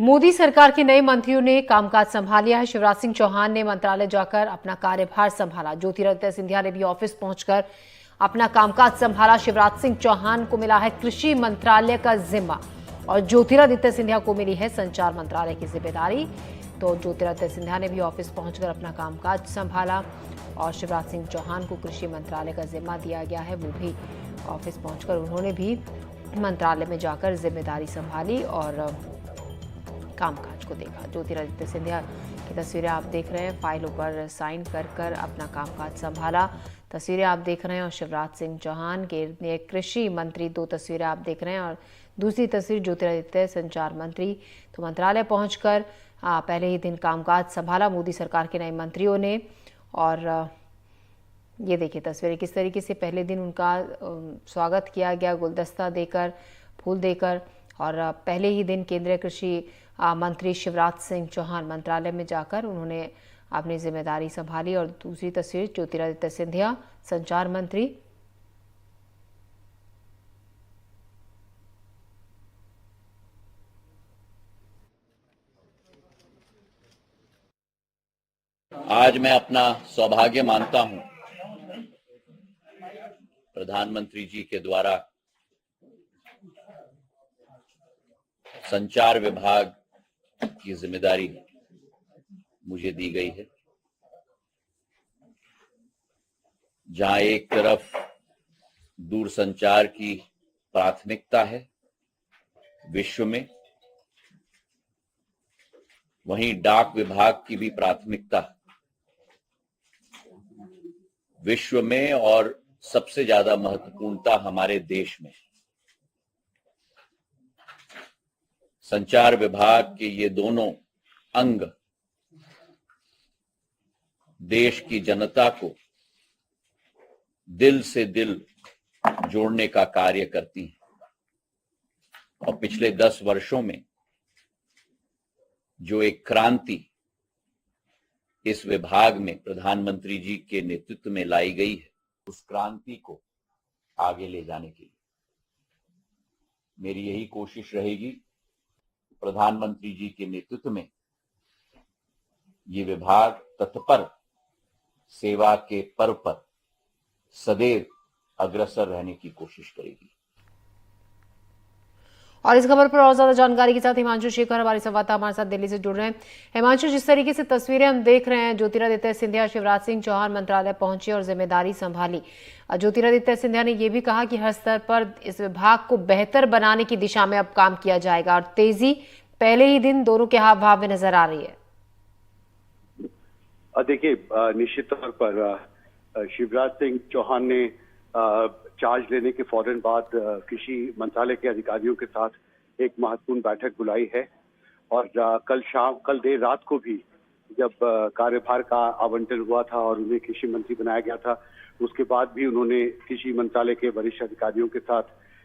मोदी सरकार के नए मंत्रियों ने कामकाज संभाल लिया है। शिवराज सिंह चौहान ने मंत्रालय जाकर अपना कार्यभार संभाला। ज्योतिरादित्य सिंधिया ने भी ऑफिस पहुंचकर अपना कामकाज संभाला। शिवराज सिंह चौहान को मिला है कृषि मंत्रालय का जिम्मा और ज्योतिरादित्य सिंधिया को मिली है संचार मंत्रालय की जिम्मेदारी। तो ज्योतिरादित्य सिंधिया ने भी ऑफिस पहुंचकर अपना कामकाज संभाला और शिवराज सिंह चौहान को कृषि मंत्रालय का जिम्मा दिया गया है। वो भी ऑफिस पहुंचकर उन्होंने भी मंत्रालय में जाकर जिम्मेदारी संभाली और कामकाज को देखा। ज्योतिरादित्य सिंधिया की तस्वीरें आप देख रहे हैं, फाइलों पर साइन कर कर अपना कामकाज संभाला। तस्वीरें आप देख रहे हैं और शिवराज सिंह चौहान के कृषि मंत्री, दो तस्वीरें आप देख रहे हैं और दूसरी तस्वीर ज्योतिरादित्य संचार मंत्री। तो मंत्रालय पहुंचकर पहले ही दिन कामकाज संभाला मोदी सरकार के नए मंत्रियों ने। और ये देखिए तस्वीरें किस तरीके से पहले दिन उनका स्वागत किया गया, गुलदस्ता देकर, फूल देकर। और पहले ही दिन केंद्रीय कृषि मंत्री शिवराज सिंह चौहान मंत्रालय में जाकर उन्होंने अपनी जिम्मेदारी संभाली। और दूसरी तस्वीर ज्योतिरादित्य सिंधिया संचार मंत्री। आज मैं अपना सौभाग्य मानता हूं प्रधानमंत्री जी के द्वारा संचार विभाग की जिम्मेदारी मुझे दी गई है, जहां एक तरफ दूरसंचार की प्राथमिकता है विश्व में, वहीं डाक विभाग की भी प्राथमिकता विश्व में और सबसे ज्यादा महत्वपूर्णता हमारे देश में। संचार विभाग के ये दोनों अंग देश की जनता को दिल से दिल जोड़ने का कार्य करती हैं। और पिछले 10 वर्षों में जो एक क्रांति इस विभाग में प्रधानमंत्री जी के नेतृत्व में लाई गई है, उस क्रांति को आगे ले जाने के लिए मेरी यही कोशिश रहेगी। प्रधानमंत्री जी के नेतृत्व में ये विभाग तत्पर सेवा के पर्व पर सदैव अग्रसर रहने की कोशिश करेगी। और इस खबर पर और ज्यादा जानकारी के साथ हिमांशु शेखर हमारे संवाददाता हमारे साथ दिल्ली से जुड़ रहे हैं। हिमांशु, जिस तरीके से तस्वीरें हम देख रहे हैं, ज्योतिरादित्य सिंधिया, शिवराज सिंह चौहान मंत्रालय पहुंचे और जिम्मेदारी संभाली। ज्योतिरादित्य सिंधिया ने यह भी कहा कि हर स्तर पर इस विभाग को बेहतर बनाने की दिशा में अब काम किया जाएगा और तेजी पहले ही दिन दोनों के हाव भाव में नजर आ रही है। देखिए, निश्चित तौर पर शिवराज सिंह चौहान ने चार्ज लेने के फौरन बाद कृषि मंत्रालय के अधिकारियों के साथ एक महत्वपूर्ण बैठक बुलाई है। और कल देर रात को भी जब कार्यभार का आवंटन हुआ था और उन्हें कृषि मंत्री बनाया गया था, उसके बाद भी उन्होंने कृषि मंत्रालय के वरिष्ठ अधिकारियों के साथ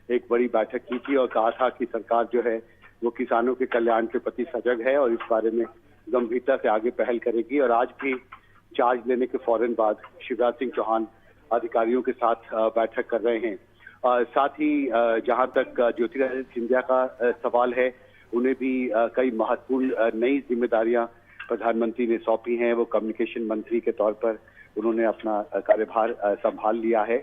एक बड़ी बैठक की थी और कहा था कि सरकार जो है वो किसानों के कल्याण के प्रति सजग है और इस बारे में गंभीरता से आगे पहल करेगी। और आज भी चार्ज लेने के फौरन बाद शिवराज सिंह चौहान अधिकारियों के साथ बैठक कर रहे हैं। साथ ही जहां तक ज्योतिरादित्य सिंधिया का सवाल है, उन्हें भी कई महत्वपूर्ण नई जिम्मेदारियां प्रधानमंत्री ने सौंपी हैं। वो कम्युनिकेशन मंत्री के तौर पर उन्होंने अपना कार्यभार संभाल लिया है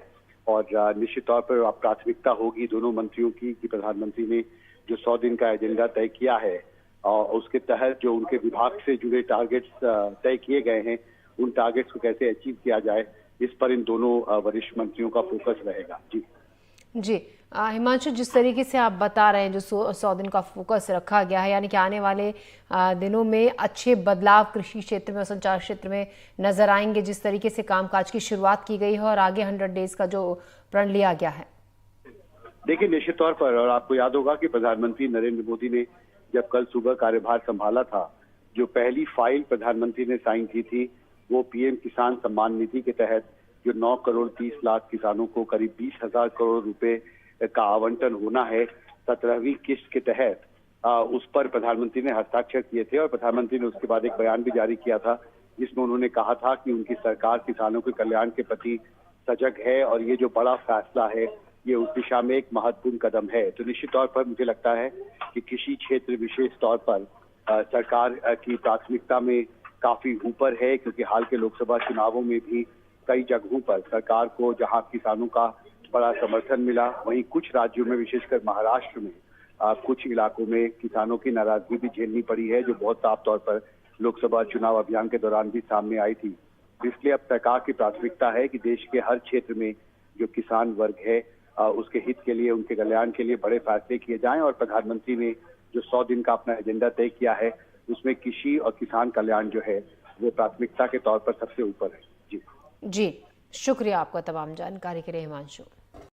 और निश्चित तौर पर प्राथमिकता होगी दोनों मंत्रियों की कि प्रधानमंत्री ने जो 100 दिन का एजेंडा तय किया है और उसके तहत जो उनके विभाग से जुड़े टारगेट्स तय किए गए हैं, उन टारगेट्स को कैसे अचीव किया जाए, इस पर इन दोनों वरिष्ठ मंत्रियों का फोकस रहेगा। जी हिमांशु, जिस तरीके से आप बता रहे हैं जो 100 दिन का फोकस रखा गया है, यानी कि आने वाले दिनों में अच्छे बदलाव कृषि क्षेत्र में और संचार क्षेत्र में नजर आएंगे, जिस तरीके से कामकाज की शुरुआत की गई है और आगे 100 डेज का जो प्रण लिया गया है। देखिए, निश्चित तौर पर, और आपको याद होगा कि प्रधानमंत्री नरेंद्र मोदी ने जब कल सुबह कार्यभार संभाला था, जो पहली फाइल प्रधानमंत्री ने साइन की थी वो पीएम किसान सम्मान निधि के तहत जो 9 करोड़ 30 लाख किसानों को करीब 20,000 करोड़ रुपए का आवंटन होना है 17वीं किस्त के तहत, उस पर प्रधानमंत्री ने हस्ताक्षर किए थे। और प्रधानमंत्री ने उसके बाद एक बयान भी जारी किया था जिसमें उन्होंने कहा था कि उनकी सरकार किसानों के कल्याण के प्रति सजग है और ये जो बड़ा फैसला है ये उस दिशा में एक महत्वपूर्ण कदम है। तो निश्चित तौर पर मुझे लगता है कि कृषि क्षेत्र विशेष तौर पर सरकार की प्राथमिकता में काफी ऊपर है, क्योंकि हाल के लोकसभा चुनावों में भी कई जगहों पर सरकार को जहां किसानों का बड़ा समर्थन मिला, वहीं कुछ राज्यों में विशेषकर महाराष्ट्र में कुछ इलाकों में किसानों की नाराजगी भी झेलनी पड़ी है, जो बहुत साफ तौर पर लोकसभा चुनाव अभियान के दौरान भी सामने आई थी। इसलिए अब सरकार की प्राथमिकता है कि देश के हर क्षेत्र में जो किसान वर्ग है उसके हित के लिए, उनके कल्याण के लिए बड़े फैसले किए जाएं, और प्रधानमंत्री ने जो 100 दिन का अपना एजेंडा तय किया है उसमें कृषि और किसान कल्याण जो है वो प्राथमिकता के तौर पर सबसे ऊपर है। जी जी, शुक्रिया आपका तमाम जानकारी के लिए हिमांशु।